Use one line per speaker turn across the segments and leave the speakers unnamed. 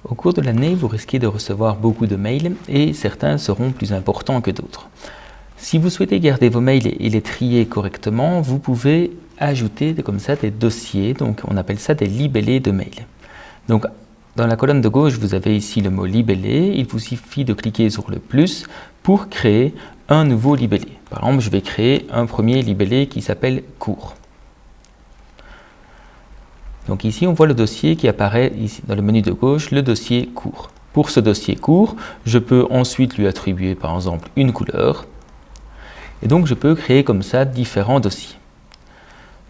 Au cours de l'année, vous risquez de recevoir beaucoup de mails et certains seront plus importants que d'autres. Si vous souhaitez garder vos mails et les trier correctement, vous pouvez ajouter comme ça des dossiers, donc on appelle ça des libellés de mails. Donc dans la colonne de gauche, vous avez ici le mot libellé, il vous suffit de cliquer sur le plus pour créer un nouveau libellé. Par exemple, je vais créer un premier libellé qui s'appelle cours. Donc ici, on voit le dossier qui apparaît ici dans le menu de gauche, le dossier cours. Pour ce dossier cours, je peux ensuite lui attribuer par exemple une couleur. Et donc, je peux créer comme ça différents dossiers.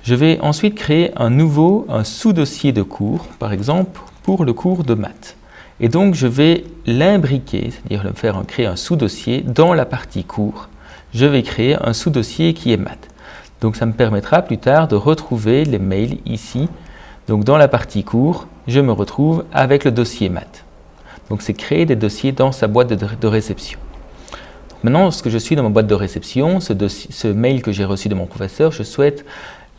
Je vais ensuite créer un sous-dossier de cours, par exemple pour le cours de maths. Et donc, je vais l'imbriquer, c'est-à-dire créer un sous-dossier dans la partie cours. Je vais créer un sous-dossier qui est maths. Donc, ça me permettra plus tard de retrouver les mails ici. Donc dans la partie cours, je me retrouve avec le dossier maths. Donc c'est créer des dossiers dans sa boîte de réception. Donc maintenant, lorsque je suis dans ma boîte de réception, ce mail que j'ai reçu de mon professeur, je souhaite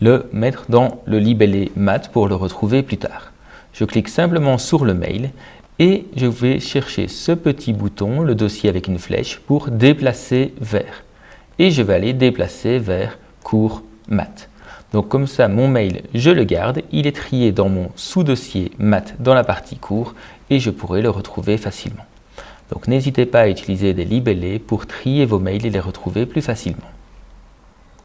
le mettre dans le libellé maths pour le retrouver plus tard. Je clique simplement sur le mail et je vais chercher ce petit bouton, le dossier avec une flèche, pour déplacer vers. Et je vais aller déplacer vers cours maths. Donc comme ça, mon mail, je le garde, il est trié dans mon sous-dossier maths dans la partie cours et je pourrai le retrouver facilement. Donc n'hésitez pas à utiliser des libellés pour trier vos mails et les retrouver plus facilement.